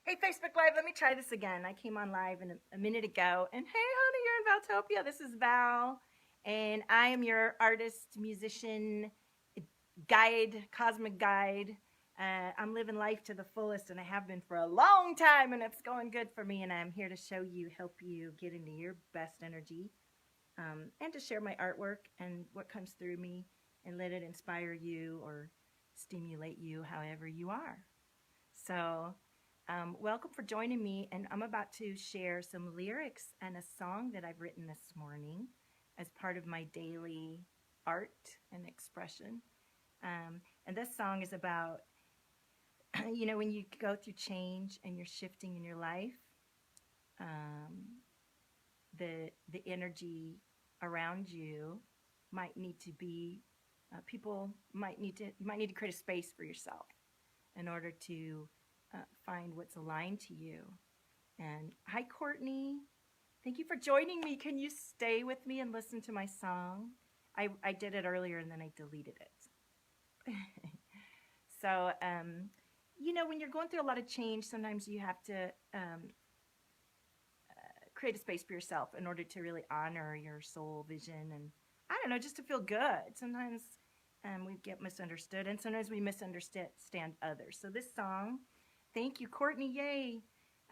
Hey, Facebook Live, let me try this again. I came on live a minute ago. And hey, honey, you're in Valtopia. This is Val. And I am your artist, musician, guide, cosmic guide. I'm living life to the fullest, and I have been for a long time, and it's going good for me. And I'm here to show you, help you get into your best energy, and to share my artwork and what comes through me and let it inspire you or stimulate you however you are. So, welcome for joining me. And I'm about to share some lyrics and a song that I've written this morning as part of my daily art and expression. And this song is about, when you go through change and you're shifting in your life, um, the energy around you might need to be people might need to you might need to create a space for yourself in order to find what's aligned to you. And hi, Courtney. Thank you for joining me. Can you stay with me and listen to my song? I did it earlier and then I deleted it. So, when you're going through a lot of change, sometimes you have to create a space for yourself in order to really honor your soul vision and I don't know, just to feel good. Sometimes we get misunderstood and sometimes we misunderstand others. So this song, thank you, Courtney. Yay.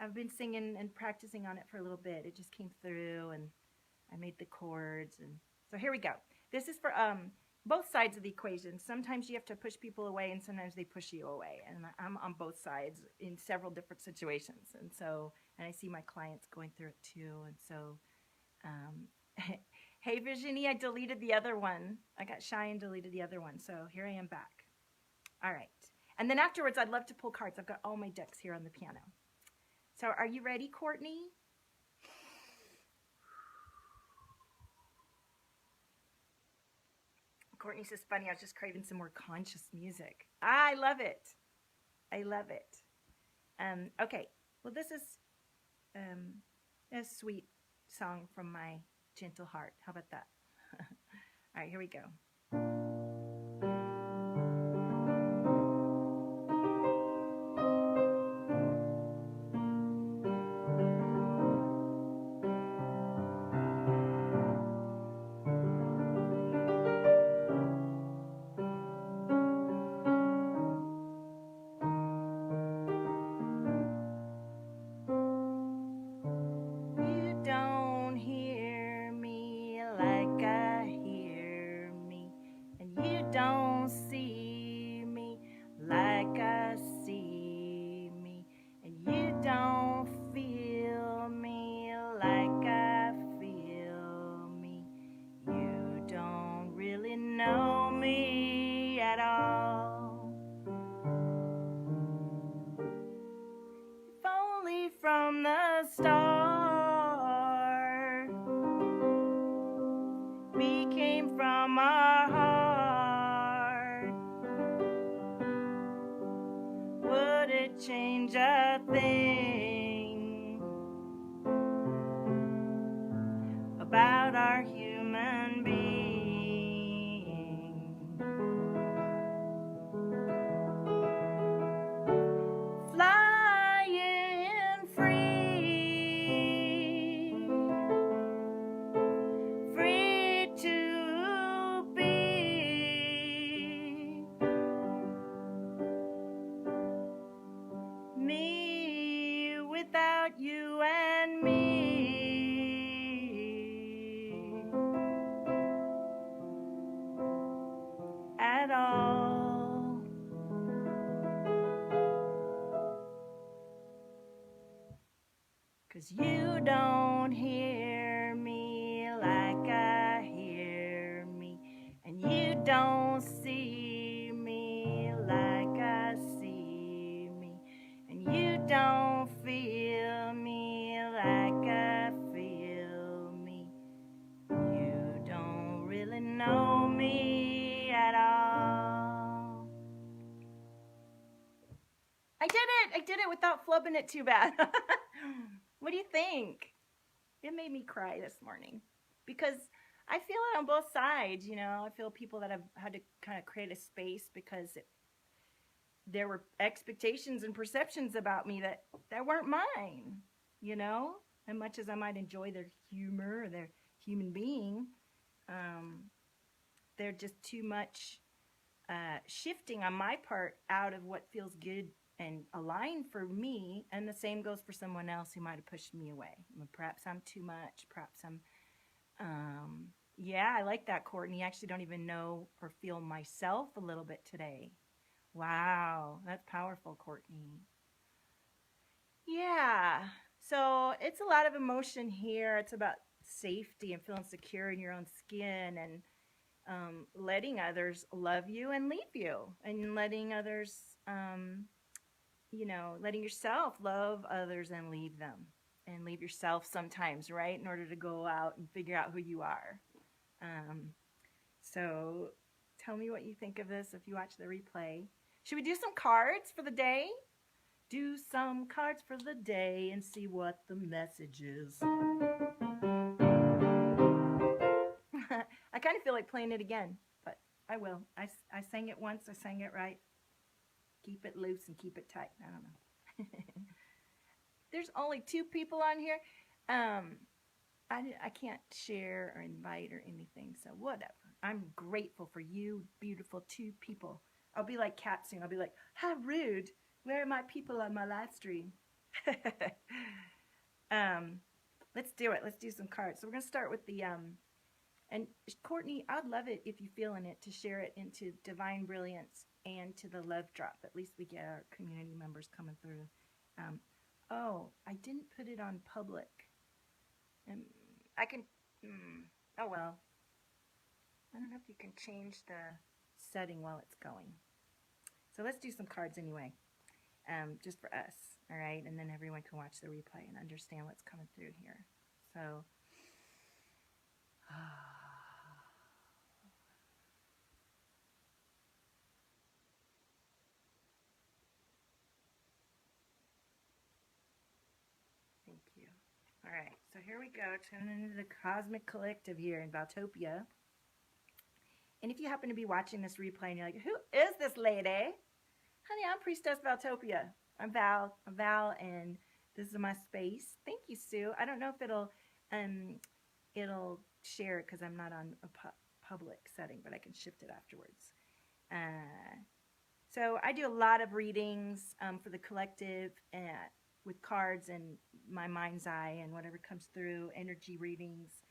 I've been singing and practicing on it for a little bit. It just came through and I made the chords. And so here we go. This is for both sides of the equation. Sometimes you have to push people away and sometimes they push you away. And I'm on both sides in several different situations. And I see my clients going through it too. And so, hey, Virginie, I deleted the other one. I got shy and deleted the other one. So here I am back. All right. And then afterwards, I'd love to pull cards. I've got all my decks here on the piano. So are you ready, Courtney? Courtney says, funny, I was just craving some more conscious music. I love it. I love it. Okay, well, this is a sweet song from my gentle heart. How about that? All right, here we go. You don't hear me like I hear me, and you don't see me like I see me, and you don't feel me like I feel me. You don't really know me at all. If only from the start we came from our heart, would it change a thing about our human being? Flying free, free to be me without you and me at all. 'Cause you don't hear me like I hear me, and you don't see me like I see me, and you don't feel me like I feel me. You don't really know me at all. I did it! I did it without flubbing it too bad. What do you think? It made me cry this morning because I feel it on both sides. I feel people that have had to kind of create a space because there were expectations and perceptions about me that weren't mine, you know? And much as I might enjoy their humor or their human being, um, they're just too much shifting on my part out of what feels good and aligned for me. And the same goes for someone else who might have pushed me away. Perhaps I'm too much. Perhaps I'm, yeah, I like that, Courtney. I actually don't even know or feel myself a little bit today. Wow, that's powerful, Courtney. Yeah. So it's a lot of emotion here. It's about safety and feeling secure in your own skin and letting others love you and leave you, and letting others, letting yourself love others and leave them, and leave yourself sometimes, right? In order to go out and figure out who you are. Um, so tell me what you think of this if you watch the replay. Should we do some cards for the day? Do some cards for the day and see what the message is. I kind of feel like playing it again, but I will. I sang it once, I sang it right. Keep it loose and keep it tight. I don't know. There's only 2 people on here. I can't share or invite or anything, so whatever. I'm grateful for you, beautiful 2 people. I'll be like Kat soon. I'll be like, how rude. Where are my people on my live stream? um, let's do it. Let's do some cards. So we're going to start with the and Courtney, I'd love it if you feel in it to share it into Divine Brilliance and to the Love Drop. At least we get our community members coming through. Um, oh, I didn't put it on public. I can, oh well. I don't know if you can change the setting while it's going. So let's do some cards anyway, just for us, all right? And then everyone can watch the replay and understand what's coming through here. So, thank you. All right, so here we go, turning into the Cosmic Collective here in Valtopia. And if you happen to be watching this replay and you're like, who is this lady? Honey, I'm Priestess Valtopia. I'm Val, and this is my space. Thank you, Sue. I don't know if it'll share it because I'm not on a public setting, but I can shift it afterwards. So I do a lot of readings for the collective with cards and my mind's eye and whatever comes through, energy readings.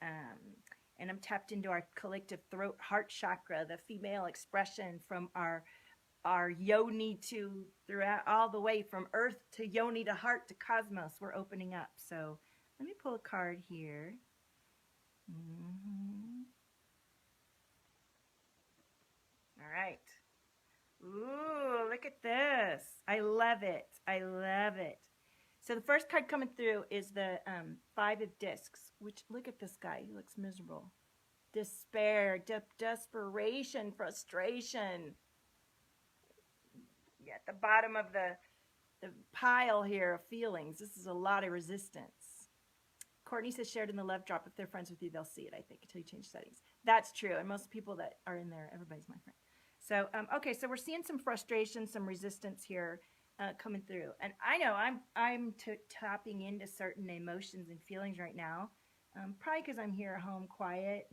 And I'm tapped into our collective throat heart chakra, the female expression from our yoni to throughout all the way from earth to yoni to heart to cosmos. We're opening up. So let me pull a card here. All right. Ooh, look at this. I love it. I love it. So the first card coming through is the 5 of discs, which, look at this guy. He looks miserable. Despair, desperation, frustration. Yeah, at the bottom of the pile here of feelings. This is a lot of resistance. Courtney says shared in the love drop. If they're friends with you, they'll see it, I think, until you change settings. That's true. And most people that are in there, everybody's my friend. So, okay, so we're seeing some frustration, some resistance here coming through. And I know I'm tapping into certain emotions and feelings right now, probably because I'm here at home quiet,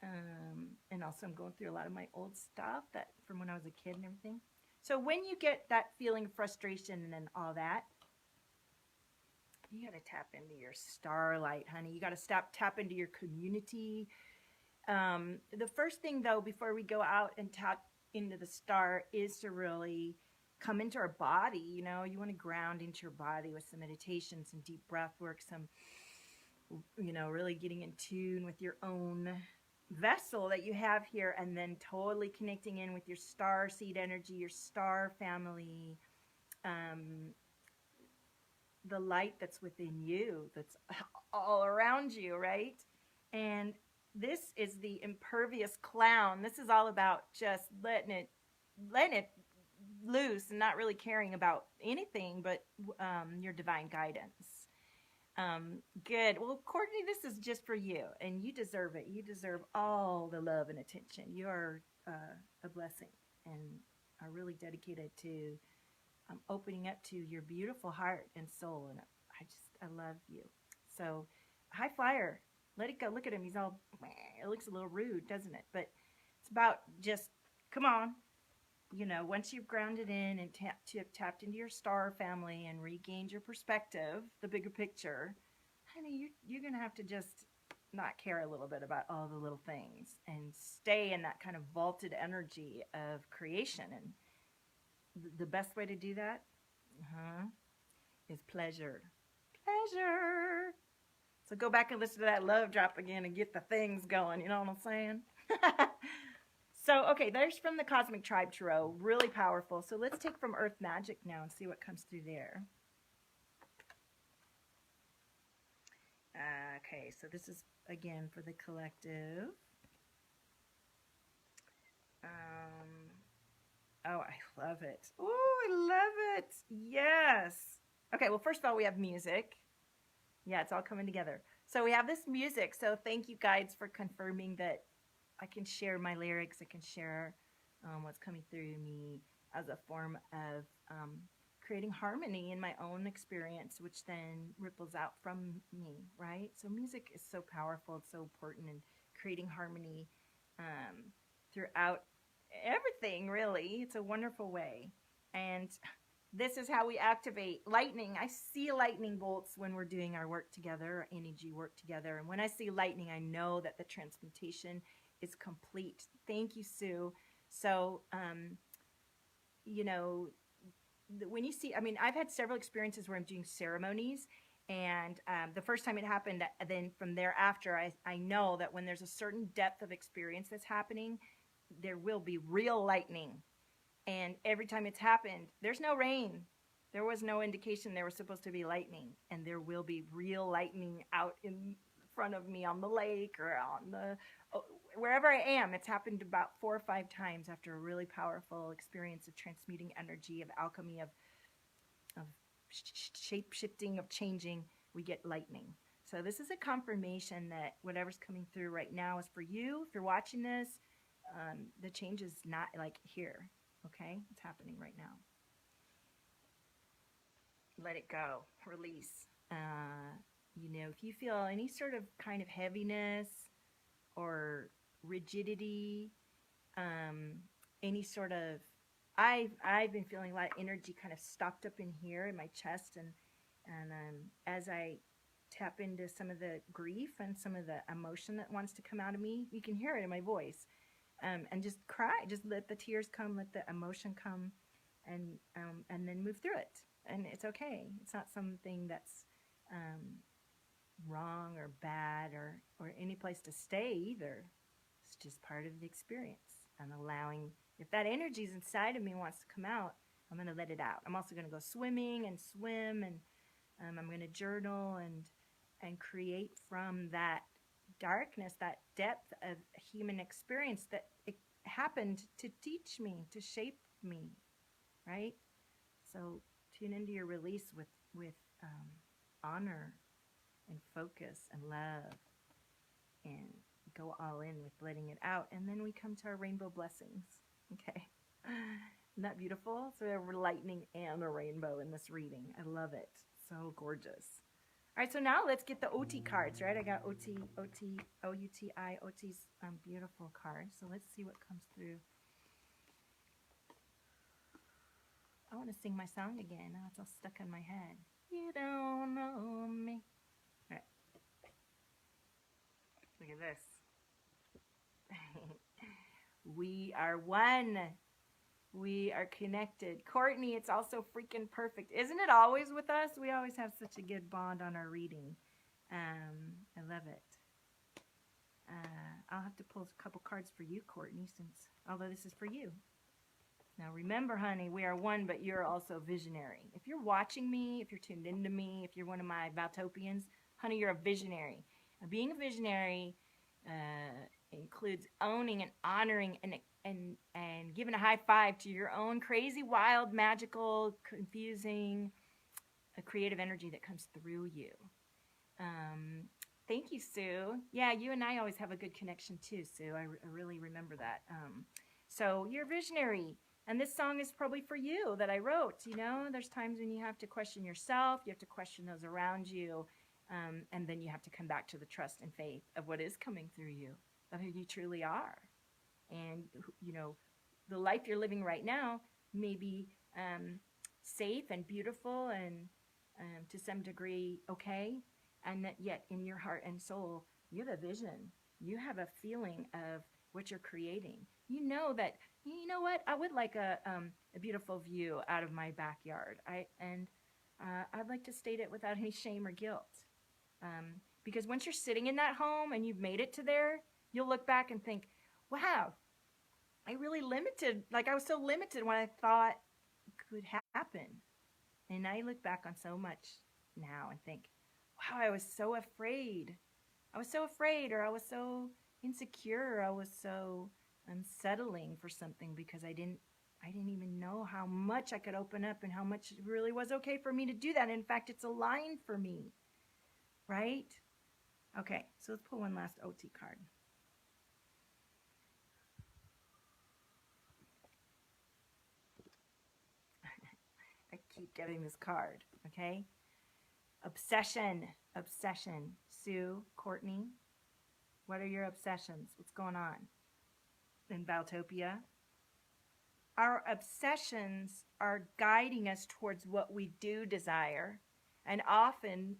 and also I'm going through a lot of my old stuff that from when I was a kid and everything. So when you get that feeling of frustration and all that, you got to tap into your starlight, honey. You got to tap into your community. The first thing, though, before we go out and tap into the star is to really come into our body. You know, you want to ground into your body with some meditation, some deep breath work, some, really getting in tune with your own vessel that you have here, and then totally connecting in with your star seed energy, your star family, the light that's within you, that's all around you, right? And this is the impervious clown. This is all about just letting it loose and not really caring about anything but your divine guidance. Good. Well, Courtney, this is just for you, and you deserve it. You deserve all the love and attention. You are a blessing, and are really dedicated to opening up to your beautiful heart and soul. And I love you. So, high flyer, let it go. Look at him. He's all, it looks a little rude, doesn't it? But it's about just, come on. You know, once you've grounded in and tapped into your star family and regained your perspective, the bigger picture, honey, you're going to have to just not care a little bit about all the little things and stay in that kind of vaulted energy of creation. And the best way to do that is pleasure. Pleasure. So go back and listen to that love drop again and get the things going. You know what I'm saying? So, okay, there's from the Cosmic Tribe Tarot. Really powerful. So let's take from Earth Magic now and see what comes through there. Okay, so this is, again, for the collective. Oh, I love it. Oh, I love it. Yes. Okay, well, first of all, we have music. Yeah, it's all coming together. So we have this music. So thank you, guides, for confirming that I can share my lyrics. I can share what's coming through me as a form of creating harmony in my own experience, which then ripples out from me, right? So music is so powerful. It's so important in creating harmony throughout everything, really. It's a wonderful way. And this is how we activate lightning. I see lightning bolts when we're doing our work together, our energy work together. And when I see lightning, I know that the transmutation is complete. Thank you, Sue. So, you know, when you see, I mean, I've had several experiences where I'm doing ceremonies, and the first time it happened, then from thereafter, I know that when there's a certain depth of experience that's happening, there will be real lightning. And every time it's happened, there's no rain. There was no indication there was supposed to be lightning, and there will be real lightning out in front of me on the lake or on the wherever I am. It's happened about 4 or 5 times after a really powerful experience of transmuting energy, of alchemy, of shape shifting, of changing. We get lightning. So this is a confirmation that whatever's coming through right now is for you. If you're watching this, the change is not like here. Okay, it's happening right now. Let it go. Release. You know, if you feel any sort of kind of heaviness or rigidity, any sort of, I've been feeling a lot of energy kind of stopped up in here in my chest, and as I tap into some of the grief and some of the emotion that wants to come out of me, you can hear it in my voice. And just cry, just let the tears come, let the emotion come, and then move through it. And it's okay. It's not something that's wrong or bad or any place to stay either. It's just part of the experience. And allowing, if that energy's inside of me wants to come out, I'm going to let it out. I'm also going to go swimming and swim, and I'm going to journal and create from that darkness, that depth of human experience that it happened to teach me, to shape me, right? So tune into your release with honor and focus and love, and go all in with letting it out. And then we come to our rainbow blessings. Okay. Isn't that beautiful? So we're lightning and a rainbow in this reading. I love it. So gorgeous. All right, so now let's get the OT cards, right? I got OT, O-U-T-I, OT's beautiful cards. So let's see what comes through. I want to sing my song again. Now it's all stuck in my head. You don't know me. All right. Look at this. We are one. We are connected. Courtney, it's also freaking perfect. Isn't it always with us? We always have such a good bond on our reading. I love it. I'll have to pull a couple cards for you, Courtney, although this is for you. Now remember, honey, we are one, but you're also visionary. If you're watching me, if you're tuned into me, if you're one of my Valtopians, honey, you're a visionary. And being a visionary includes owning and honoring and giving a high five to your own crazy, wild, magical, confusing, creative energy that comes through you. Thank you, Sue. Yeah, you and I always have a good connection too, Sue. I really remember that. So you're a visionary. And this song is probably for you that I wrote. You know, there's times when you have to question yourself, you have to question those around you, and then you have to come back to the trust and faith of what is coming through you, of who you truly are. And, you know, the life you're living right now may be safe and beautiful and to some degree okay. And that yet in your heart and soul, you have a vision. You have a feeling of what you're creating. You know that, you know what, I would like a beautiful view out of my backyard. I'd like to state it without any shame or guilt. Because once you're sitting in that home and you've made it to there, you'll look back and think, wow, I really limited, like I was so limited when I thought could happen. And I look back on so much now and think, wow, I was so afraid. I was so afraid, or I was so insecure, or I was so unsettling for something because I didn't even know how much I could open up and how much it really was okay for me to do that. In fact, it's aligned for me, right? Okay, so let's pull one last OT card. I keep getting this card, okay? Obsession. Sue, Courtney, what are your obsessions? What's going on in Valtopia? Our obsessions are guiding us towards what we do desire, and often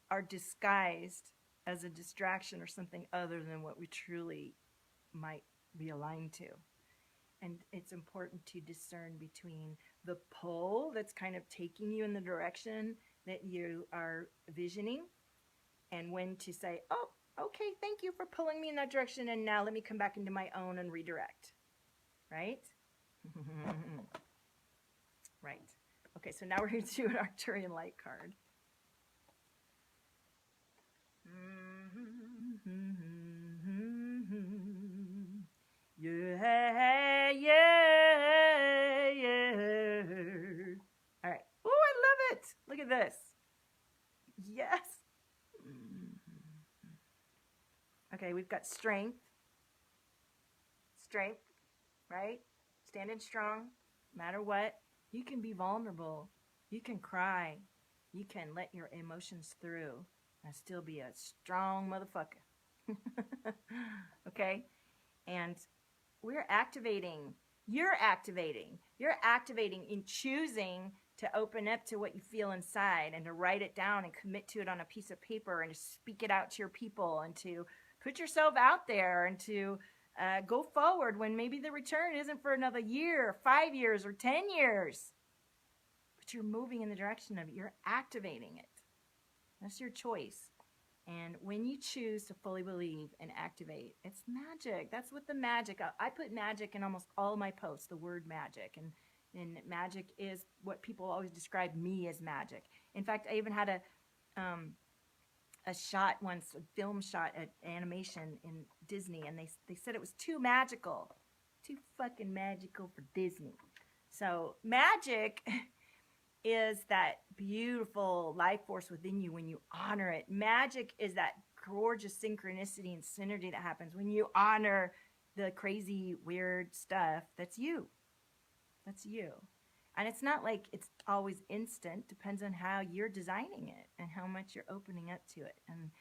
are disguised as a distraction or something other than what we truly might be aligned to. And it's important to discern between the pull that's kind of taking you in the direction that you are visioning, and when to say, oh, okay, thank you for pulling me in that direction, and now let me come back into my own and redirect, right? Right. Okay, so now we're going to do an Arcturian light card. Yeah, yeah, yeah. All right. Oh, I love it. Look at this. Yes. Okay, we've got strength. Strength, right? Standing strong, no matter what. You can be vulnerable. You can cry. You can let your emotions through and still be a strong motherfucker. Okay? And we're activating. You're activating. You're activating in choosing to open up to what you feel inside and to write it down and commit to it on a piece of paper and to speak it out to your people and to put yourself out there and to go forward when maybe the return isn't for another year, 5 years, or 10 years. But you're moving in the direction of it. You're activating it. That's your choice. And when you choose to fully believe and activate, it's magic. That's what the magic. I put magic in almost all of my posts, the word magic. And magic is what people always describe me as magic. In fact, I even had a shot once, a film shot at animation in Disney, and they said it was too magical. Too fucking magical for Disney. So magic is that beautiful life force within you when you honor it. Magic is that gorgeous synchronicity and synergy that happens when you honor the crazy, weird stuff that's you. That's you. And it's not like it's always instant. Depends on how you're designing it and how much you're opening up to it. And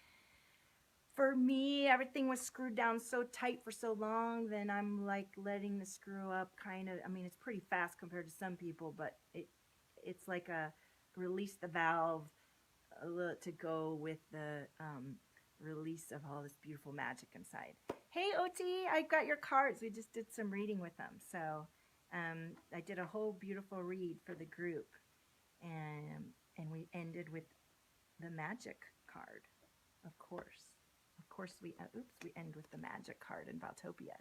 for me, everything was screwed down so tight for so long, then I'm like letting the screw up kind of. I mean, it's pretty fast compared to some people, but it's like a release the valve to go with the release of all this beautiful magic inside. Hey, OT, I got your cards. We just did some reading with them. So I did a whole beautiful read for the group. And we ended with the magic card, of course. Of course, we end with the magic card in Valtopia.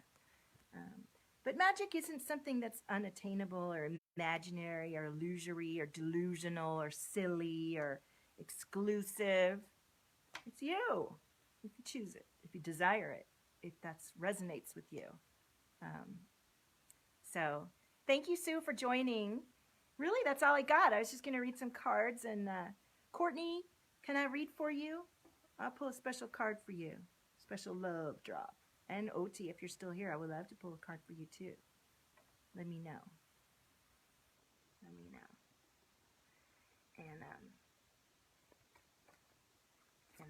But magic isn't something that's unattainable or imaginary or illusory or delusional or silly or exclusive. It's you, if you choose it, if you desire it, if that resonates with you. So thank you, Sue, for joining. Really, that's all I got. I was just going to read some cards. And Courtney, can I read for you? I'll pull a special card for you. Special love drop. And OT, if you're still here, I would love to pull a card for you too. Let me know.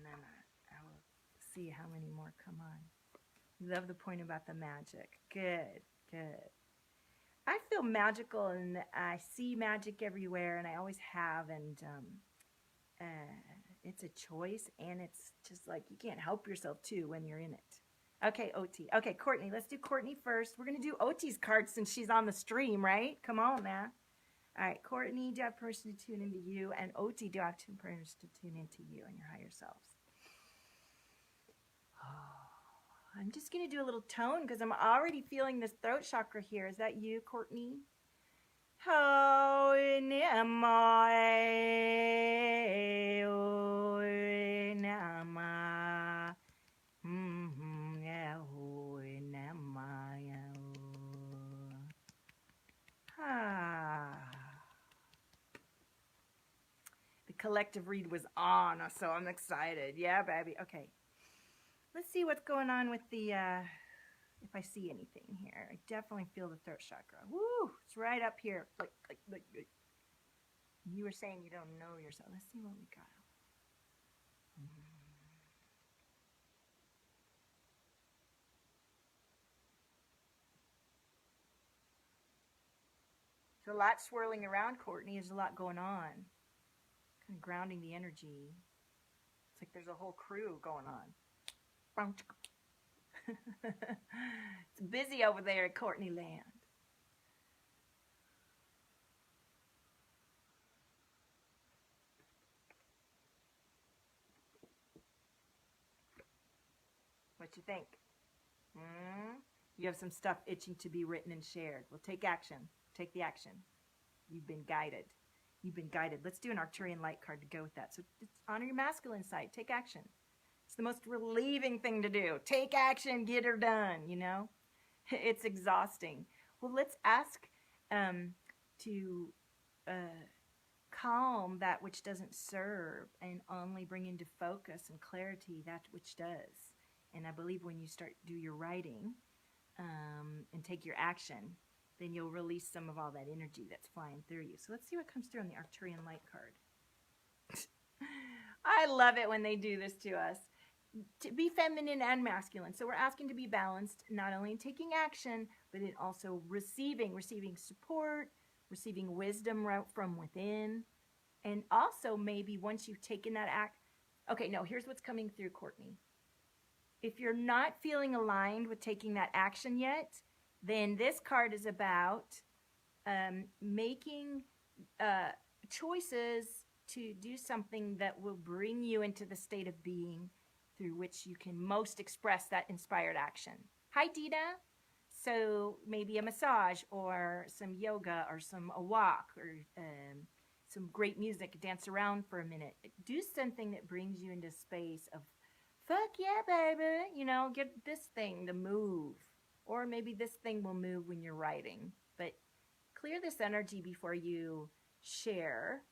and then I will see how many more come on. Love the point about the magic. Good, good. I feel magical and I see magic everywhere, and I always have. And it's a choice, and it's just like you can't help yourself too when you're in it. Okay, OT. Okay, Courtney. Let's do Courtney first. We're gonna do OT's card since she's on the stream, right? Come on now. All right, Courtney, do I have permission to tune into you? And OT, do I have permission to tune into you and your higher selves? I'm just going to do a little tone because I'm already feeling this throat chakra here. Is that you, Courtney? Oh, nama, oh, nama, yeah, oh, nama, The collective read was on, so I'm excited. Yeah, baby. Okay. Let's see what's going on with the, if I see anything here. I definitely feel the throat chakra. Woo! It's right up here. Like. You were saying you don't know yourself. Let's see what we got. There's a lot swirling around, Courtney. There's a lot going on. Kind of grounding the energy. It's like there's a whole crew going on. It's busy over there at Courtney Land. What you think? You have some stuff itching to be written and shared. Well, take action. Take the action. You've been guided. You've been guided. Let's do an Arcturian light card to go with that. So it's honor your masculine side. Take action. It's the most relieving thing to do. Take action, get her done, you know? It's exhausting. Well, let's ask to calm that which doesn't serve and only bring into focus and clarity that which does. And I believe when you do your writing and take your action, then you'll release some of all that energy that's flying through you. So let's see what comes through on the Arcturian light card. I love it when they do this to us. To be feminine and masculine. So we're asking to be balanced, not only in taking action, but in also receiving support, receiving wisdom right from within. And also maybe once you've taken that act. Okay, no, here's what's coming through, Courtney. If you're not feeling aligned with taking that action yet, then this card is about making choices to do something that will bring you into the state of being through which you can most express that inspired action. Hi, Dina. So maybe a massage or some yoga or a walk or some great music, dance around for a minute. Do something that brings you into space of, fuck yeah, baby, you know, get this thing to move. Or maybe this thing will move when you're writing. But clear this energy before you share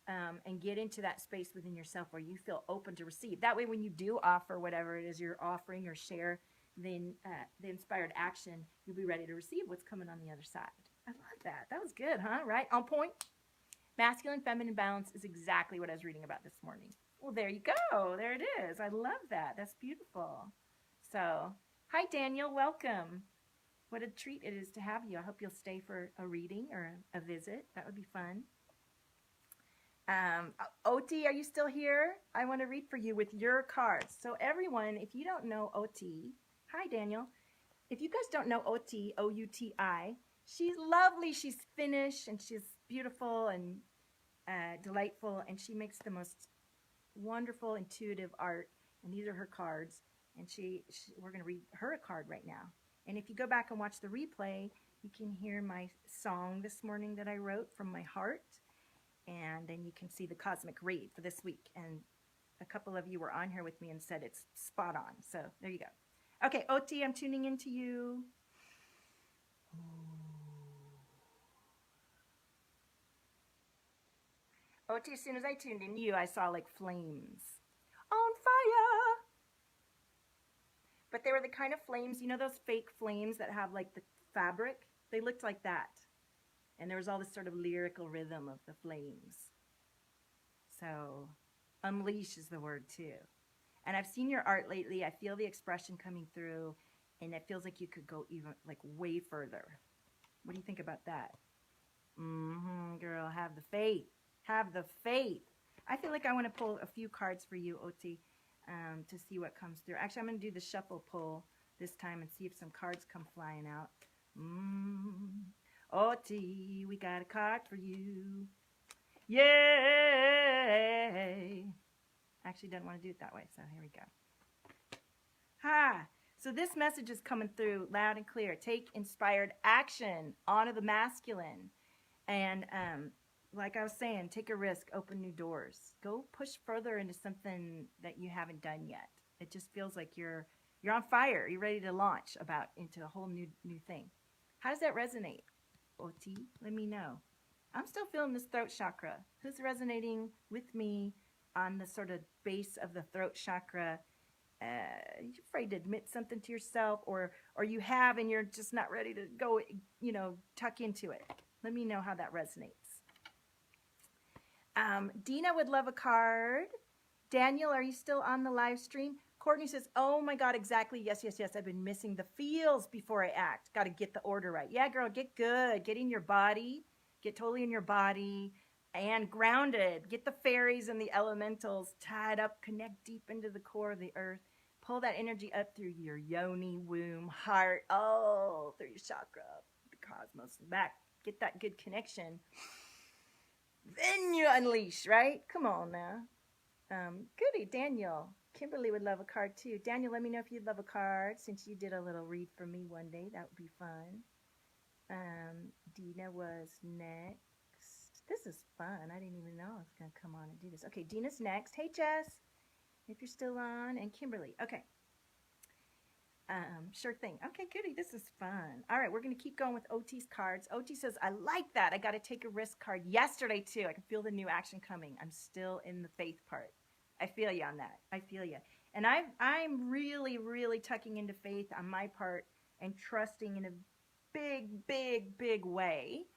and get into that space within yourself where you feel open to receive. That way when you do offer whatever it is you're offering or share, then the inspired action, you'll be ready to receive what's coming on the other side. I love that. That was good, huh? Right? On point. Masculine, feminine balance is exactly what I was reading about this morning. Well, there you go. There it is. I love that. That's beautiful. So, hi, Daniel. Welcome. What a treat it is to have you. I hope you'll stay for a reading or a visit. That would be fun. OT, are you still here? I want to read for you with your cards. So everyone, if you don't know OT, hi, Daniel. If you guys don't know OT, O-U-T-I, she's lovely. She's Finnish, and she's beautiful and delightful, and she makes the most wonderful, intuitive art. And these are her cards, and we're going to read her a card right now. And if you go back and watch the replay, you can hear my song this morning that I wrote from my heart, and then you can see the cosmic read for this week. And a couple of you were on here with me and said it's spot on. So there you go. Okay, OT, I'm tuning into you. OT, as soon as I tuned into you, I saw like flames on fire. But they were the kind of flames, you know those fake flames that have like the fabric? They looked like that. And there was all this sort of lyrical rhythm of the flames. So, unleash is the word too. And I've seen your art lately. I feel the expression coming through, and it feels like you could go even like way further. What do you think about that? Girl, have the faith. Have the faith. I feel like I want to pull a few cards for you, Oti, to see what comes through. Actually, I'm going to do the shuffle pull this time and see if some cards come flying out. Oti, we got a card for you. Yay! Actually, doesn't want to do it that way, so here we go. Ha! So this message is coming through loud and clear. Take inspired action. Honor the masculine. And like I was saying, take a risk, open new doors. Go push further into something that you haven't done yet. It just feels like you're on fire. You're ready to launch about into a whole new thing. How does that resonate, Oti? Let me know. I'm still feeling this throat chakra. Who's resonating with me on the sort of base of the throat chakra? You're afraid to admit something to yourself, or you have and you're just not ready to go, tuck into it. Let me know how that resonates. Dina would love a card. Daniel, are you still on the live stream? Courtney says, oh my God, exactly. Yes. I've been missing the feels before I act. Got to get the order right. Yeah, girl, get good. Get in your body. Get totally in your body and grounded. Get the fairies and the elementals tied up. Connect deep into the core of the earth. Pull that energy up through your yoni, womb, heart, through your chakra, the cosmos, and back. Get that good connection. Then you unleash, right? Come on now. Goody, Daniel. Kimberly would love a card too. Daniel, let me know if you'd love a card since you did a little read for me one day. That would be fun. Dina was next. This is fun. I didn't even know I was going to come on and do this. Okay, Dina's next. Hey, Jess, if you're still on. And Kimberly. Okay. Sure thing. Okay, goody. This is fun. All right, we're going to keep going with OT's cards. OT says, I like that. I got to take a risk card yesterday, too. I can feel the new action coming. I'm still in the faith part. I feel you on that. I feel you. And I'm really, really tucking into faith on my part and trusting in a big way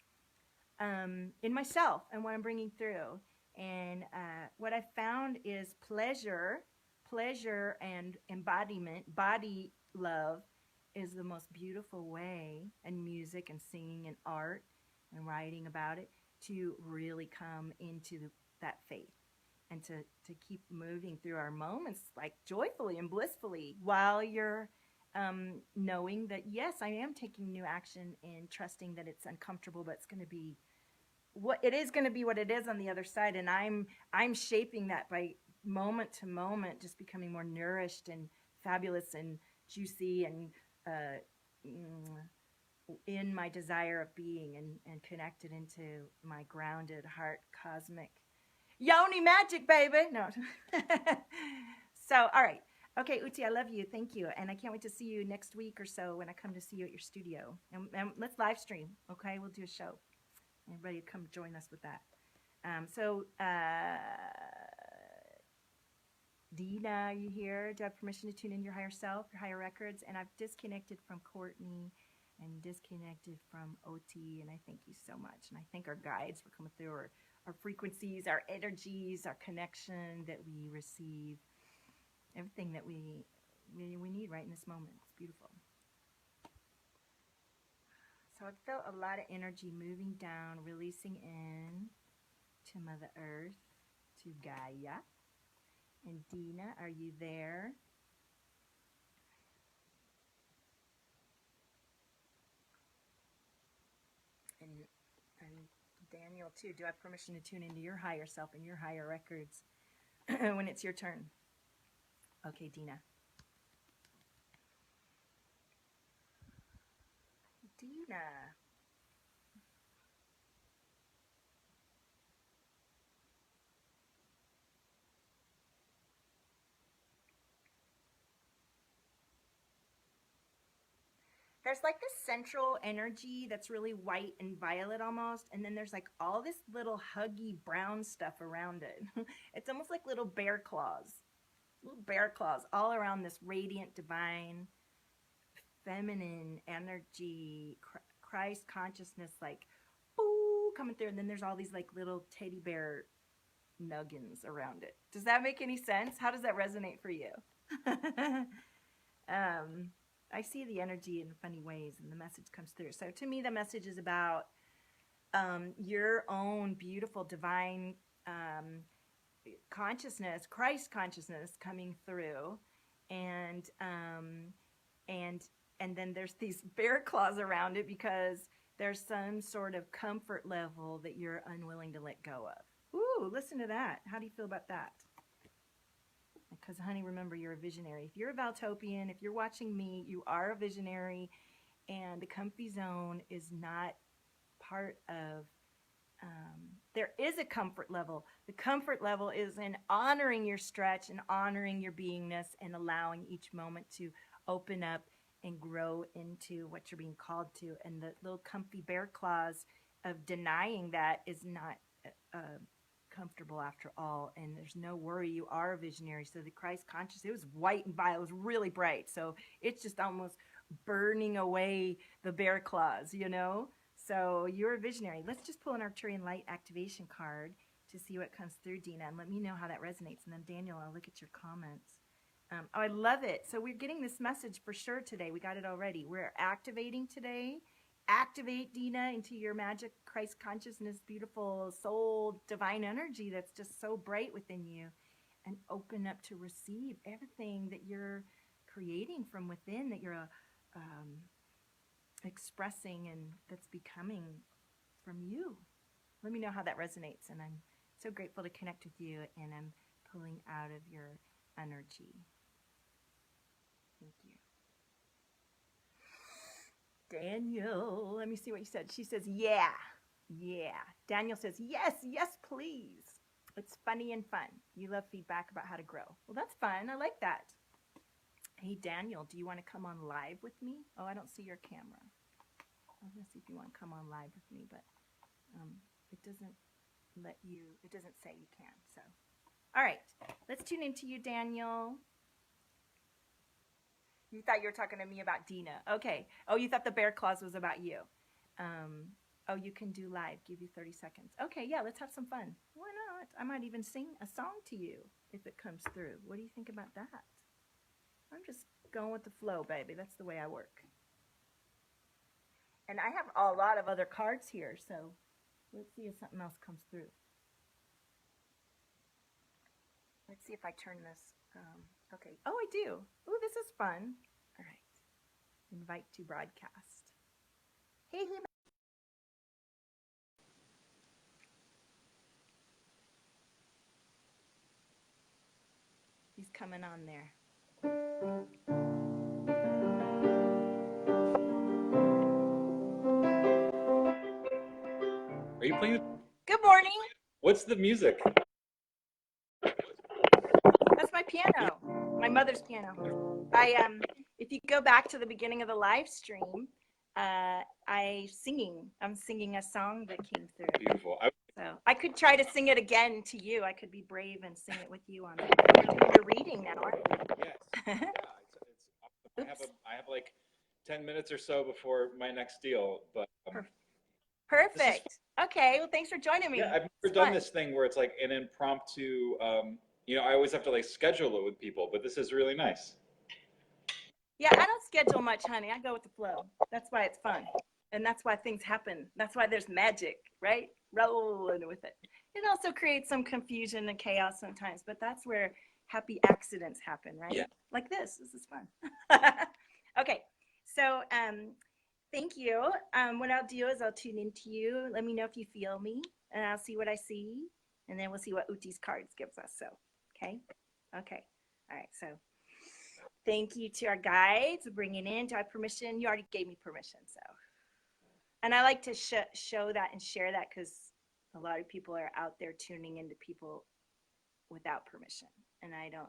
in myself and what I'm bringing through. And what I found is pleasure and embodiment, body love is the most beautiful way, and music and singing and art and writing about it, to really come into that faith and to keep moving through our moments like joyfully and blissfully while you're knowing that, yes, I am taking new action and trusting that it's uncomfortable, but it's going to be what it is, going to be what it is on the other side. And I'm shaping that by moment to moment, just becoming more nourished and fabulous and juicy and in my desire of being and connected into my grounded heart cosmic yoni magic, baby. No. So, all right. Okay, Uti, I love you. Thank you. And I can't wait to see you next week or so when I come to see you at your studio. And let's live stream, okay? We'll do a show. Everybody come join us with that. Dina, are you here? Do I have permission to tune in your higher self, your higher records? And I've disconnected from Courtney and disconnected from OT, and I thank you so much. And I thank our guides for coming through, our frequencies, our energies, our connection that we receive, everything that we need right in this moment. It's beautiful. So I felt a lot of energy moving down, releasing in to Mother Earth, to Gaia. And Dina, are you there? And Daniel too. Do I have permission to tune into your higher self and your higher records when it's your turn? Okay, Dina. Dina. There's like this central energy that's really white and violet almost, and then there's like all this little huggy brown stuff around it. It's almost like little bear claws all around this radiant, divine, feminine energy, Christ consciousness, like, boo, coming through. And then there's all these like little teddy bear nuggins around it. Does that make any sense? How does that resonate for you? I see the energy in funny ways and the message comes through. So to me, the message is about your own beautiful divine consciousness, Christ consciousness coming through, and and and then there's these bear claws around it because there's some sort of comfort level that you're unwilling to let go of. Ooh, listen to that. How do you feel about that? Because, honey, remember, you're a visionary. If you're a Valtopian, if you're watching me, you are a visionary, and the comfy zone is not part of there is a comfort level. The comfort level is in honoring your stretch and honoring your beingness and allowing each moment to open up and grow into what you're being called to. And the little comfy bear claws of denying that is not comfortable after all. And there's no worry, you are a visionary. So the Christ conscious, it was white and violet, it was really bright. So it's just almost burning away the bear claws, you know? So you're a visionary. Let's just pull an Arcturian Light activation card to see what comes through, Dina, and let me know how that resonates. And then Daniel, I'll look at your comments. Oh, I love it. So we're getting this message for sure today. We got it already. We're activating today. Activate, Dina, into your magic Christ consciousness, beautiful soul, divine energy that's just so bright within you, and open up to receive everything that you're creating from within, that you're expressing and that's becoming from you. Let me know how that resonates, and I'm so grateful to connect with you, and I'm pulling out of your energy. Thank you. Daniel, let me see what you said. She says, yeah. Daniel says, yes, please. It's funny and fun. You love feedback about how to grow. Well, that's fun. I like that. Hey, Daniel, do you want to come on live with me? Oh, I don't see your camera. I was going to see if you want to come on live with me, but it doesn't it doesn't say you can. So, all right, let's tune into you, Daniel. You thought you were talking to me about Dina. Okay. Oh, you thought the bear claws was about you. Oh, you can do live. Give you 30 seconds. Okay, yeah, let's have some fun. Why not? I might even sing a song to you if it comes through. What do you think about that? I'm just going with the flow, baby. That's the way I work. And I have a lot of other cards here, so let's see if something else comes through. Let's see if I turn this. Okay. Oh, I do. Oh, this is fun. All right. Invite to broadcast. Hey, he's coming on there. Are you playing? Good morning. What's the music? That's my piano. My mother's piano. If you go back to the beginning of the live stream, I'm singing a song that came through. Beautiful. So I could try to sing it again to you. I could be brave and sing it with you on it. We're doing the reading now, aren't we? Yes. Yeah, I have like 10 minutes or so before my next deal, but perfect. Okay, well, thanks for joining me. Yeah, I've never done this thing where it's like an impromptu. I always have to like schedule it with people, but this is really nice. Yeah, I don't schedule much, honey. I go with the flow. That's why it's fun, and that's why things happen. That's why there's magic, right? Rolling with it. It also creates some confusion and chaos sometimes, but that's where happy accidents happen, right? Yeah. Like this. This is fun. Okay, so thank you. What I'll do is I'll tune into you. Let me know if you feel me, and I'll see what I see, and then we'll see what Uti's cards gives us. So, okay. All right. So, thank you to our guides for bringing in. Do I have permission? You already gave me permission, so. And I like to show that and share that because a lot of people are out there tuning into people without permission, and I don't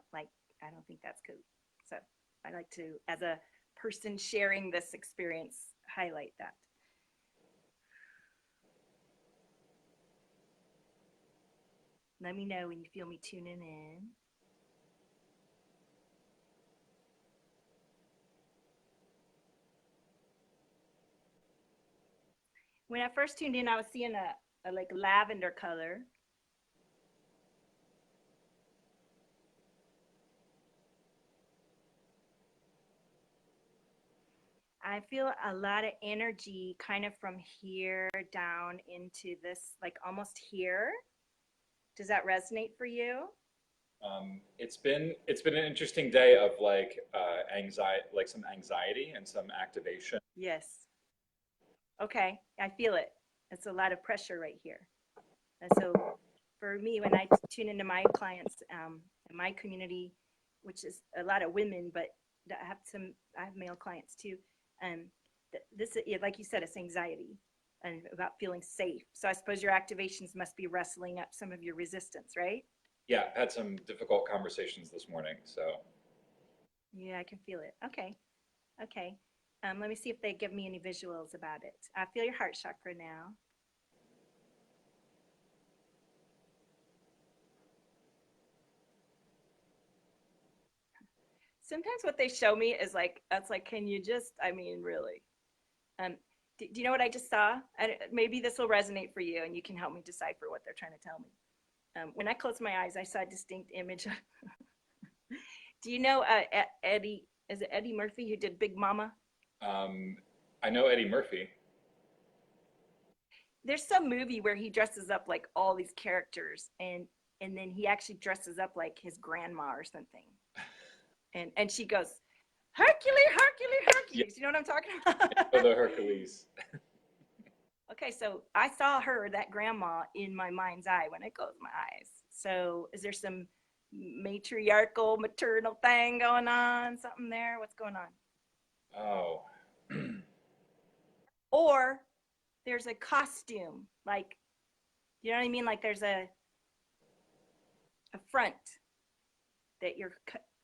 think that's good. So I like to, as a person sharing this experience, highlight that. Let me know when you feel me tuning in. When I first tuned in, I was seeing a like lavender color. I feel a lot of energy kind of from here down into this, like almost here. Does that resonate for you? It's been an interesting day of like anxiety, like some anxiety and some activation. Yes. Okay, I feel it. It's a lot of pressure right here. And so for me, when I tune into my clients in my community, which is a lot of women, but I have male clients too. Um, this, like you said, it's anxiety and about feeling safe. So I suppose your activations must be wrestling up some of your resistance, right? Yeah, had some difficult conversations this morning. So Yeah, I can feel it. Okay, okay. Let me see if they give me any visuals about it. I feel your heart chakra now. Sometimes what they show me is like, that's like, can you just, I mean, really? Um, do you know what I just saw? Maybe this will resonate for you and you can help me decipher what they're trying to tell me. When I closed my eyes, I saw a distinct image. Do you know Eddie, is it Eddie Murphy who did Big Mama? um, I know Eddie Murphy. There's some movie where he dresses up like all these characters and then he actually dresses up like his grandma or something. And she goes, Hercules, Hercules, Yeah, Hercules. You know what I'm talking oh, about? the Hercules. Okay, so I saw her, that grandma, in my mind's eye when I closed my eyes. So is there some matriarchal, maternal thing going on? Something there? What's going on? Oh, Or there's a costume, like, you know what I mean? Like there's a front that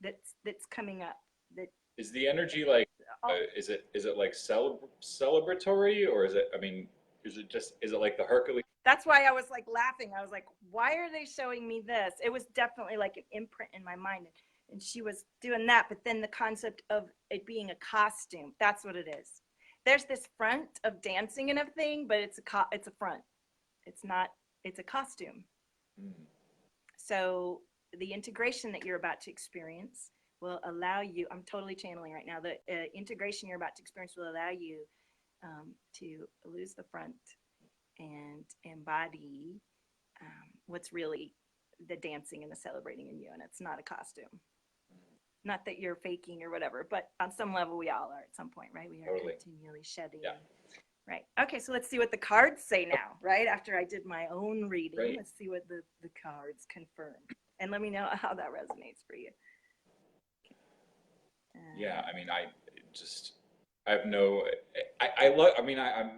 that's coming up. That is the energy like? oh, Is it like celebratory or is it? I mean, is it like the Hercules? that's why I was like laughing. I was like, why are they showing me this? It was definitely like an imprint in my mind. And she was doing that, but then the concept of it being a costume, that's what it is. There's this front of dancing and everything, but it's a front. It's not, it's a costume. Hmm. So the integration that you're about to experience will allow you, I'm totally channeling right now, the integration you're about to experience will allow you to lose the front and embody what's really the dancing and the celebrating in you. And it's not a costume. Not that you're faking or whatever, but on some level, we all are at some point, right? We are Totally. continually shedding. Yeah. Right. Okay, so let's see what the cards say now, right? After I did my own reading, Great. let's see what the cards confirm. And let me know how that resonates for you. Yeah, I mean, just, I have no, I love, I mean, I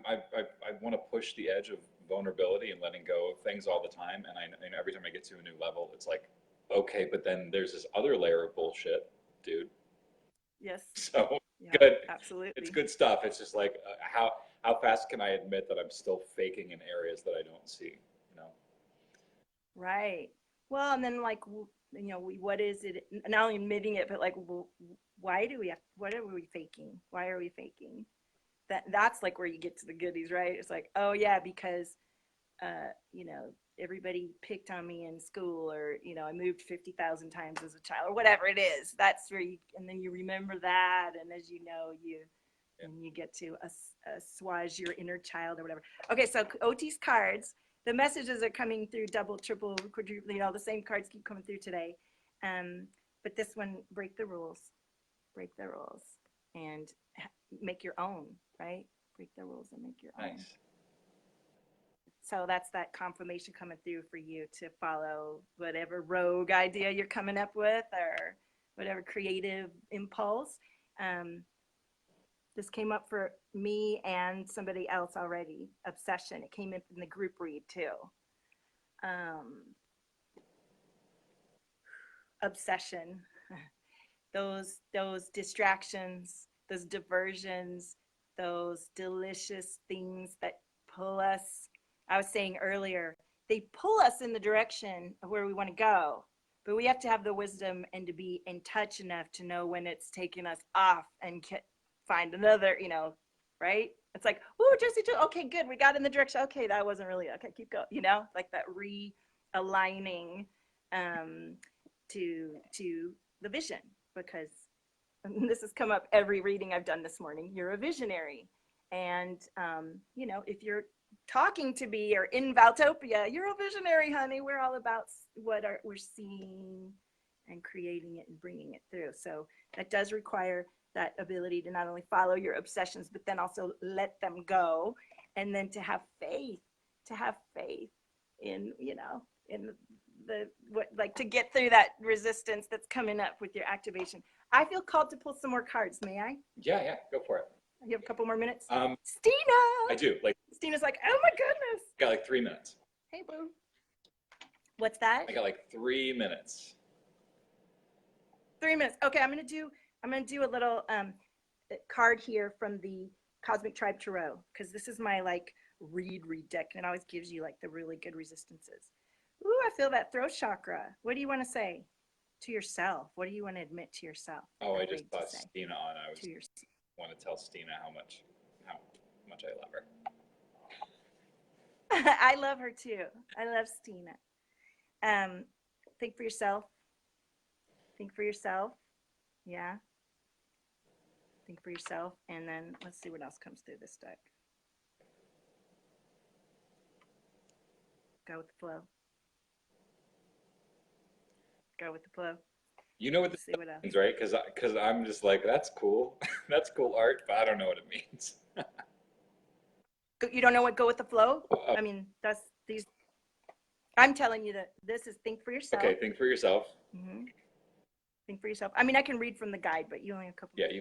want to push the edge of vulnerability and letting go of things all the time. And every time I get to a new level, it's like, okay, but then there's this other layer of bullshit, dude. Yes. So Yeah, good. absolutely. It's good stuff. It's just like, how fast can I admit that I'm still faking in areas that I don't see, you know? Right. Well, and then like, what is it? Not only admitting it, but like, why do we have, what are we faking? Why are we faking? That's like where you get to the goodies, right? It's like, oh yeah, because you know, everybody picked on me in school, or I moved 50,000 times as a child, or whatever it is. That's where you, and then you remember that, and as you know, and you get to assuage your inner child or whatever. Okay, so OT's cards, the messages are coming through double, triple, quadruple. The same cards keep coming through today. But this one, break the rules, and make your own, right? Break the rules and make your own. Nice. So that's that confirmation coming through for you to follow whatever rogue idea you're coming up with, or whatever creative impulse. This came up for me and somebody else already. Obsession. It came in the group read too. Obsession. Those distractions, those diversions, those delicious things that pull us. I was saying earlier, they pull us in the direction of where we want to go, but we have to have the wisdom and to be in touch enough to know when it's taking us off and find another, right? It's like, oh, Jesse, okay, good, we got in the direction. Okay, that wasn't really okay. Keep going. Like that realigning to the vision, because and this has come up every reading I've done this morning, you're a visionary. And, you know, if you're talking to me or in Valtopia, you're a visionary, honey. We're all about what we're seeing and creating it and bringing it through. So that does require that ability to not only follow your obsessions, but then also let them go. And then to have faith in, you know, in what, like, to get through that resistance that's coming up with your activation. I feel called to pull some more cards. May I? Yeah, go for it. You have a couple more minutes? Stina! I do. Like, Stina's like, oh my goodness. Got like 3 minutes. Hey, boo. What's that? I got like 3 minutes. 3 minutes. Okay, I'm gonna do a little card here from the Cosmic Tribe Tarot, because this is my like read deck, and it always gives you like the really good resistances. Ooh, I feel that throat chakra. What do you want to say to yourself? What do you want to admit to yourself? Oh, I just saw Stina on. I to yourself. Want to tell Stina how much I love her. I love her too. I love Stina. Think for yourself. Think for yourself. Yeah. Think for yourself. And then let's see what else comes through this deck. Go with the flow. Go with the flow. You know what this means, right? Because I'm just like, that's cool. That's cool art, but I don't know what it means. You don't know what go with the flow? I mean, that's these. I'm telling you that this is think for yourself. Okay, think for yourself. Mm-hmm. Think for yourself. I mean, I can read from the guide, but you only have a couple. Yeah.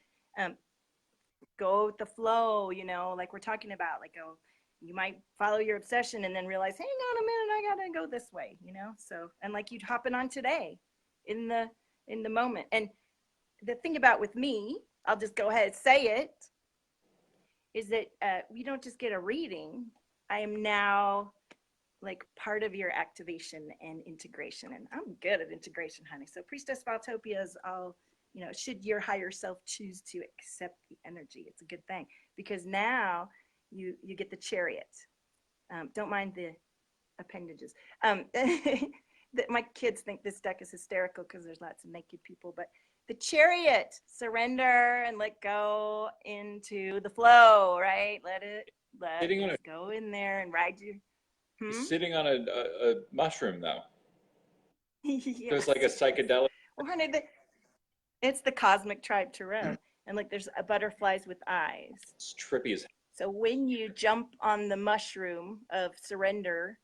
Go with the flow. You know, like we're talking about. Like, you might follow your obsession and then realize, hang on a minute, I gotta go this way. You know, so and like you'd hopping on today, in the moment. And the thing about with me, I'll just go ahead and say it, is that we don't just get a reading. I am now like part of your activation and integration. And I'm good at integration, honey. So Priestess Valtopia is all, you know, should your higher self choose to accept the energy, it's a good thing. Because now you get the Chariot. Don't mind the appendages. My kids think this deck is hysterical because there's lots of naked people, but the Chariot, surrender and let go into the flow, right? Let it go in there and ride you. Sitting on a mushroom, though. Yes. So it's like a psychedelic. Well, honey, it's the Cosmic Tribe Tarot, and like there's butterflies with eyes. It's trippy as hell. So when you jump on the mushroom of surrender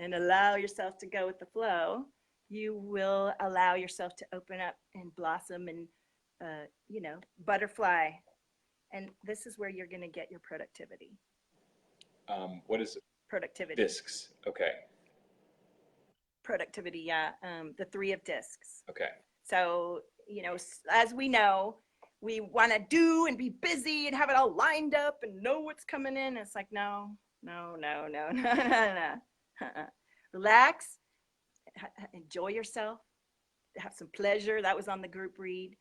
and allow yourself to go with the flow, you will allow yourself to open up and blossom and, you know, butterfly. And this is where you're going to get your productivity. What is it? Productivity. Discs. Okay. Productivity, yeah. The 3 of discs. Okay. So, you know, as we know, we want to do and be busy and have it all lined up and know what's coming in. It's like, no. Relax, enjoy yourself, have some pleasure. That was on the group read.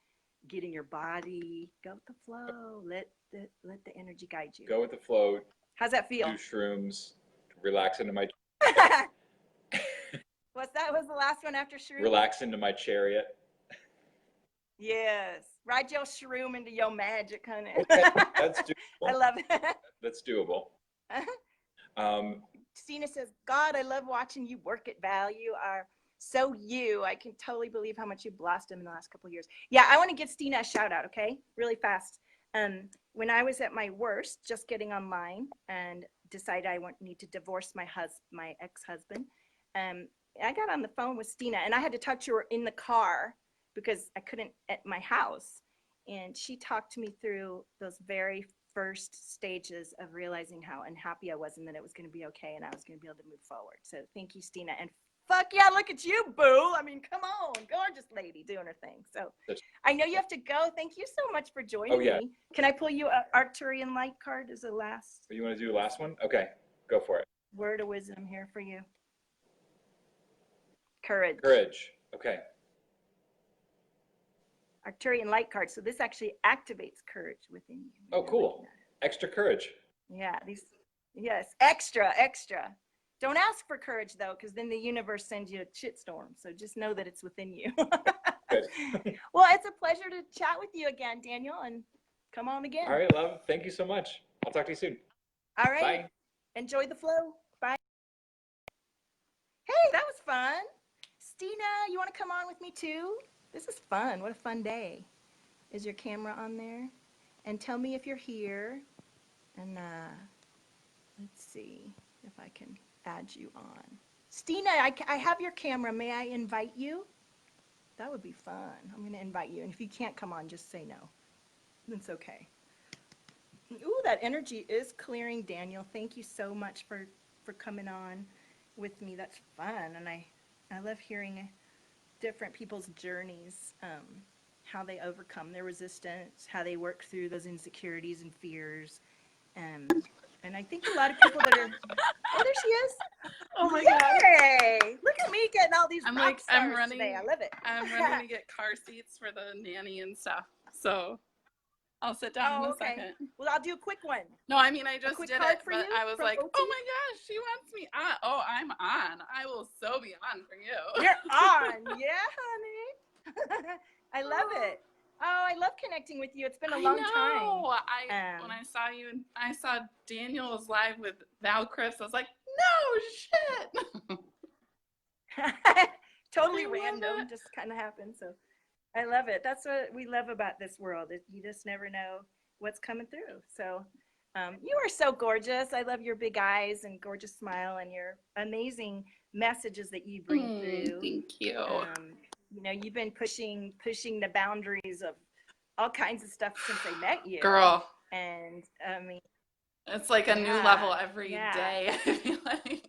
Get in your body, go with the flow. Let the energy guide you. Go with the flow. How's that feel? Do shrooms, relax into my. What's that? Was the last one after shroom? Relax into my chariot. Yes, ride your shroom into your magic, honey. Okay, that's doable. I love it. That's doable. Stina says, God, I love watching you work at Val. You are so you. I can totally believe how much you've blossomed in the last couple of years. Yeah, I want to give Stina a shout out, okay? Really fast. When I was at my worst, just getting online and decided I need to divorce my ex-husband, I got on the phone with Stina, and I had to talk to her in the car because I couldn't at my house. And she talked to me through those very first stages of realizing how unhappy I was and that it was going to be okay and I was going to be able to move forward. So thank you, Stina. And fuck yeah, look at you, boo. I mean, come on, gorgeous lady doing her thing. So I know you have to go. Thank you so much for joining me. Can I pull you an Arcturian Light card as a last? You want to do the last one? Okay, go for it. Word of wisdom here for you. Courage. Courage. Okay. Arcturian Light card. So this actually activates courage within you. Oh, cool. Extra courage. Yeah. Yes. Extra. Don't ask for courage though, because then the universe sends you a shitstorm. So just know that it's within you. Good. Well, it's a pleasure to chat with you again, Daniel, and come on again. All right, love. Thank you so much. I'll talk to you soon. All right. Bye. Enjoy the flow. Bye. Hey, that was fun. Stina, you want to come on with me too? This is fun. What a fun day. Is your camera on there? And tell me if you're here. And let's see if I can add you on. Stina, I have your camera. May I invite you? That would be fun. I'm going to invite you. And if you can't come on, just say no. It's okay. Ooh, that energy is clearing, Daniel. Thank you so much for coming on with me. That's fun. And I love hearing different people's journeys, how they overcome their resistance, how they work through those insecurities and fears. And I think a lot of people that are, oh, there she is. Oh my Yay! God. Look at me getting all these I'm rock like, I'm stars running. today. I love it. I'm running to get car seats for the nanny and stuff. So I'll sit down in a second. Well, I'll do a quick one. No, I mean, I just quick did card it, for but you I was from like, OT? oh my gosh, she wants me on. Oh, I'm on. I will so be on for you. You're on. Yeah, honey. I love it. Oh, I love connecting with you. It's been a long time. When I saw you, and I saw Daniel was live with Val Chris, I was like, no shit. Totally I love random, it. just kind of happened. So I love it. That's what we love about this world. You just never know what's coming through. So you are so gorgeous. I love your big eyes and gorgeous smile and your amazing messages that you bring through. Thank you. You know, you've been pushing the boundaries of all kinds of stuff since I met you. Girl. And I mean, it's like a new level every day. I feel like.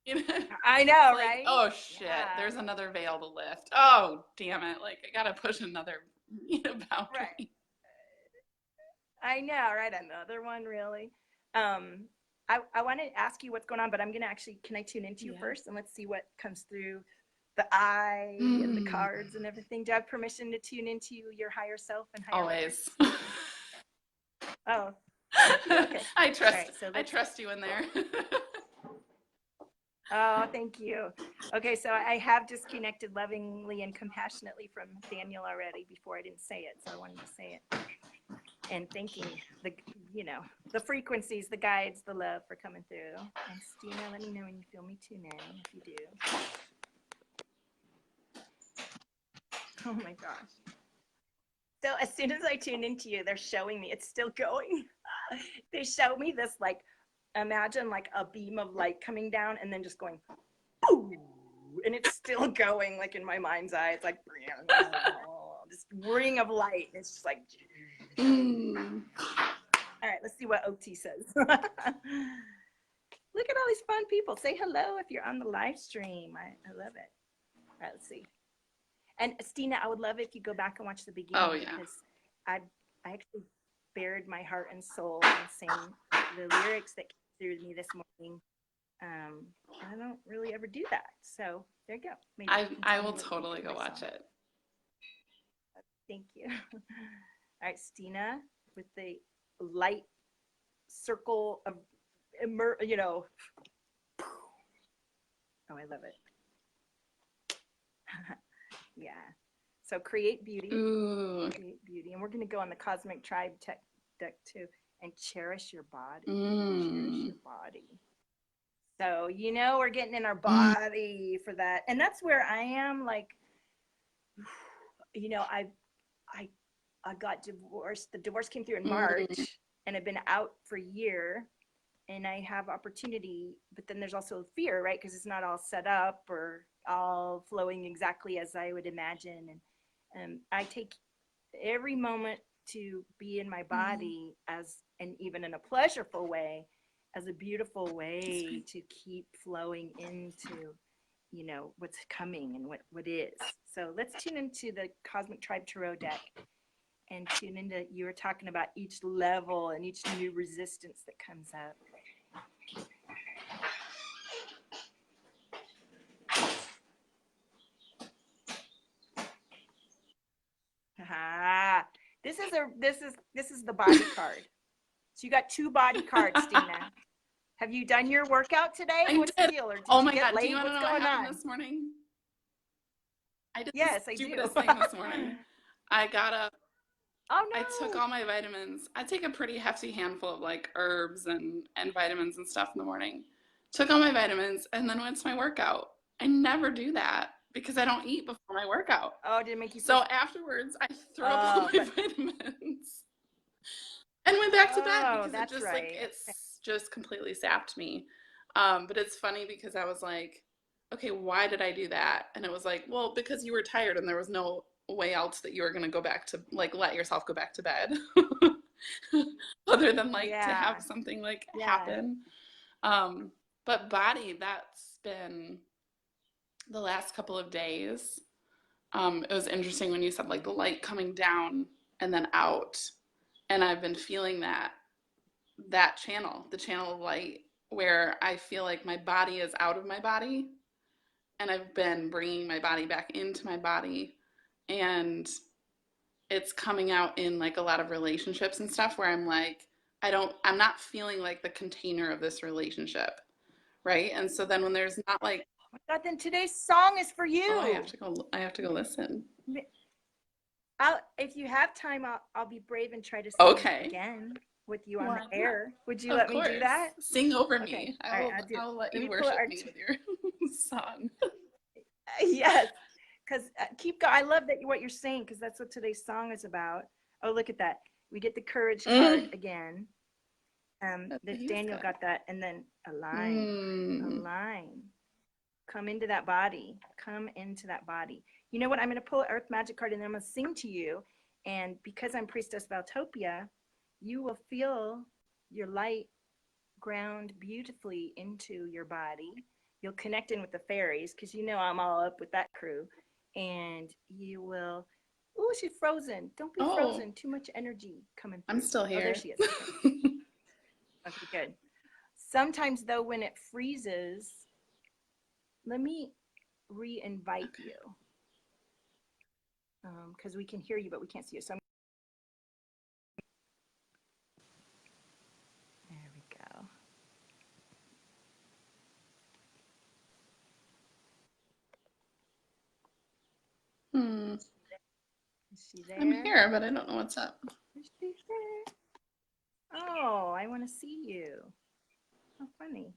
You know? I know, like, right? Oh shit! Yeah. There's another veil to lift. Oh damn it! Like I gotta push another boundary. Right. I know, right? Another one, really. I want to ask you what's going on, but I'm gonna actually. Can I tune into you first, and let's see what comes through the eye and the cards and everything. Do I have permission to tune into your higher self and higher? Always. Oh. Okay. I trust. Right, so I trust you in there. Oh, thank you. Okay, so I have disconnected lovingly and compassionately from Daniel already before I didn't say it, so I wanted to say it. And thanking the frequencies, the guides, the love for coming through. And Stina, let me know when you feel me tune in, if you do. Oh my gosh. So as soon as I tune into you, they're showing me, it's still going. They show me this, like, imagine like a beam of light coming down and then just going, ooh, and it's still going, like in my mind's eye. It's like this ring of light. And it's just like, All right, let's see what OT says. Look at all these fun people. Say hello if you're on the live stream. I love it. All right, let's see. And Stina, I would love if you go back and watch the beginning. Oh, yeah. Because I actually bared my heart and soul and sang the lyrics that came through me this morning. I don't really ever do that. So there you go. Maybe I will totally go watch it. Thank you. All right, Stina, with the light circle of, oh, I love it. Yeah. So create beauty. Ooh. Create beauty. And we're going to go on the Cosmic Tribe deck too. And cherish your body. Cherish your body. So, we're getting in our body for that. And that's where I am, like, I got divorced. The divorce came through in March, and I've been out for a year, and I have opportunity, but then there's also fear, right? Because it's not all set up or all flowing exactly as I would imagine. And I take every moment to be in my body and even in a pleasureful way, as a beautiful way to keep flowing into, what's coming and what is. So let's tune into the Cosmic Tribe Tarot deck and tune into, you were talking about each level and each new resistance that comes up. This is the body card. So you got 2 body cards, Stina. Have you done your workout today? I What's did. the deal? Or did Oh you my get God. late? Do you want to What's know what going happened on? this morning? I did Yes, the I do. stupidest thing this morning. I got up, Oh I took no. all my vitamins. I take a pretty hefty handful of like herbs and vitamins and stuff in the morning. Took all my vitamins and then went to my workout. I never do that because I don't eat before my workout. Oh, did it make you So feel? afterwards, I threw up all Oh, my but vitamins and went back to bed oh, because it that's just like right. it's just completely sapped me. But it's funny because I was like, okay, why did I do that? And it was like, well, because you were tired and there was no way else that you were gonna go back to like let yourself go back to bed, other than like to Yeah. have something like Yes. happen. Um, but body, that's been the last couple of days. It was interesting when you said like the light coming down and then out, and I've been feeling that channel, the channel of light, where I feel like my body is out of my body, and I've been bringing my body back into my body, and it's coming out in like a lot of relationships and stuff where I'm like, I'm not feeling like the container of this relationship, right? And so then when there's not like, Oh my God, then today's song is for oh, you. I have to go listen. If you have time, I'll be brave and try to sing Okay. again with you on Why the not? air. Would you Of let me do course. that? Sing over Okay. me. All right, I'll do. I'll let Let you me pull it worship me with your song. Yes, because keep going. I love that what you're saying because that's what today's song is about. Oh, look at that. We get the courage card again. Daniel Good. got that, and then align, Mm. align. Come into that body. Come into that body. You know what? I'm going to pull an Earth Magic card, and then I'm going to sing to you. And because I'm Priestess Valtopia, you will feel your light ground beautifully into your body. You'll connect in with the fairies because you know I'm all up with that crew. And you will, oh, she's frozen. Don't be Oh, frozen. Too much energy coming through. I'm still Oh, there here. she is. Okay, good. Sometimes, though, when it freezes, let me re-invite you because we can hear you, but we can't see you. So there we go. Is she there? I'm here, but I don't know what's up. Is she there? Oh, I want to see you. How funny.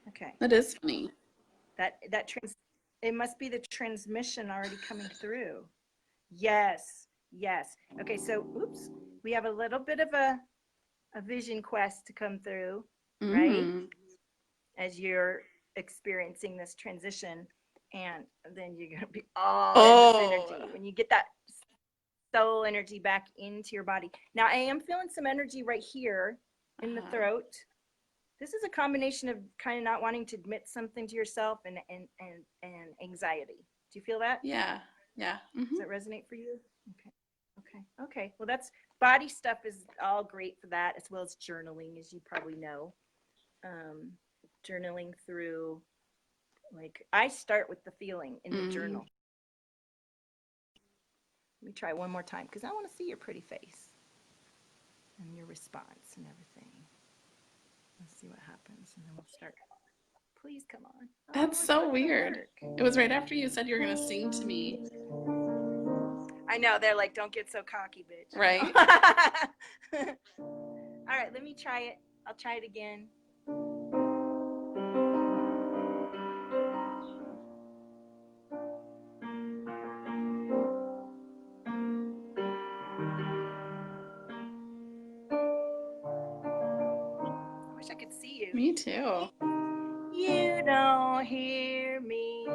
Okay. That is funny. It must be the transmission already coming through. Yes. Yes. Okay, so oops. We have a little bit of a vision quest to come through, right? As you're experiencing this transition, and then you're gonna be all in this energy. When you get that soul energy back into your body. Now I am feeling some energy right here in the throat. This is a combination of kind of not wanting to admit something to yourself and anxiety. Do you feel that? Yeah. Yeah. Does that resonate for you? Okay. Okay. Okay. Well, that's body stuff is all great for that, as well as journaling, as you probably know. Journaling through, like, I start with the feeling in the journal. Let me try one more time because I want to see your pretty face and your response and everything. Let's see what happens, and then we'll start. Please come on. That's so weird. It was right after you said you were going to sing to me. I know. They're like, don't get so cocky, bitch. Right? All right, let me try it. I'll try it again. I wish I could see you. Me too. You don't hear me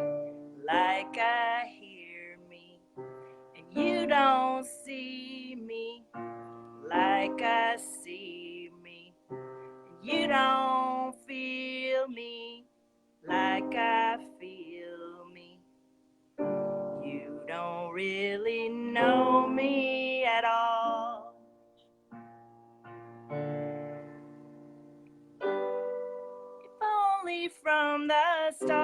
like I hear me, and you don't see me like I see me, and you don't feel me like I feel me. You don't really know me at all. If only from the start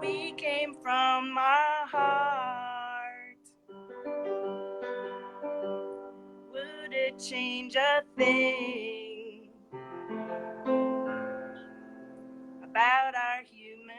we came from my heart, would it change a thing about our human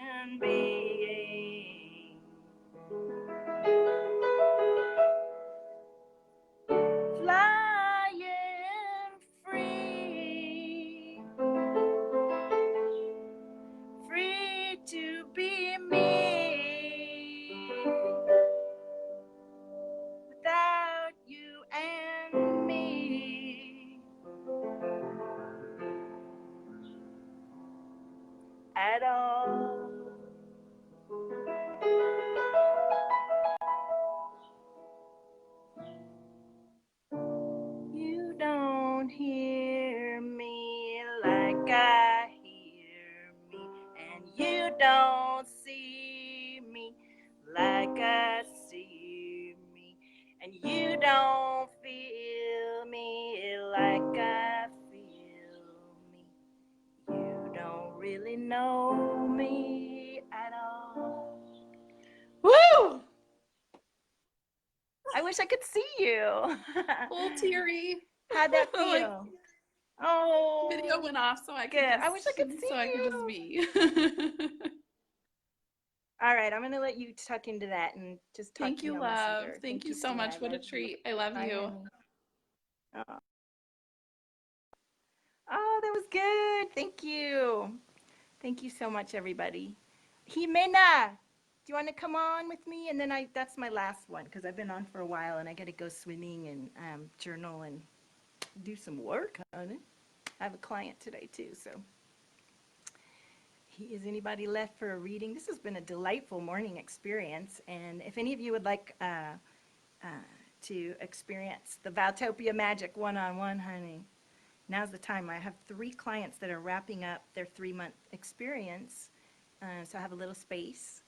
you don't see me like I see me, and you don't feel me like I feel me. You don't really know me at all. Woo! I wish I could see you. A little teary. How'd that Like, feel? Oh, video went off so I could good. just I wish I could see you. be. All right, I'm gonna let you tuck into that and just talk Thank to me you, on love. Messenger. Thank you so Stina. much. I What a love you. treat. I love Bye, you. honey. Oh, that was good. Thank you. Thank you so much, everybody. Jimena, do you want to come on with me? And then that's my last one because I've been on for a while and I got to go swimming and journal and do some work on it. I have a client today too, so. Is anybody left for a reading? This has been a delightful morning experience. And if any of you would like to experience the Valtopia Magic one-on-one, honey, now's the time. I have 3 clients that are wrapping up their 3-month experience. So I have a little space.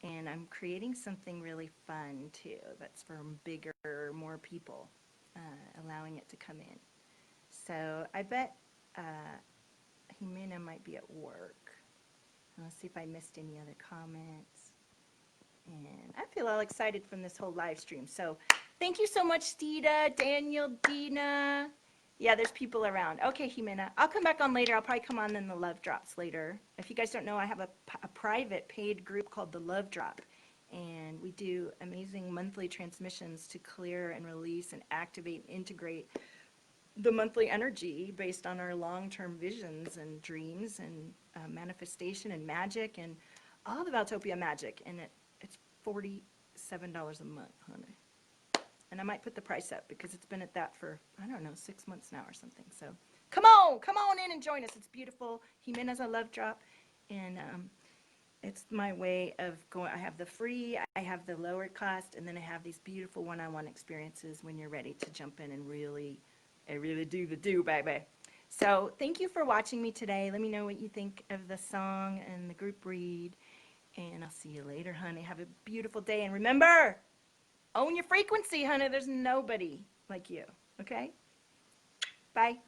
And I'm creating something really fun, too, that's for bigger, more people, allowing it to come in. So I bet Jimena might be at work. Let's see if I missed any other comments. And I feel all excited from this whole live stream. So thank you so much, Stita, Daniel, Dina. Yeah, there's people around. Okay, Jimena. I'll come back on later. I'll probably come on in the Love Drops later. If you guys don't know, I have a private paid group called the Love Drop. And we do amazing monthly transmissions to clear and release and activate and integrate the monthly energy based on our long-term visions and dreams and manifestation and magic and all the Valtopia magic. And it's $47 a month, honey. And I might put the price up because it's been at that for, I don't know, 6 months now or something. So come on in and join us. It's beautiful. Jimena's a Love Drop. And it's my way of going. I have the free, I have the lower cost, and then I have these beautiful one-on-one experiences when you're ready to jump in and really do the do, baby. So thank you for watching me today. Let me know what you think of the song and the group read. And I'll see you later, honey. Have a beautiful day. And remember, own your frequency, honey. There's nobody like you. Okay? Bye.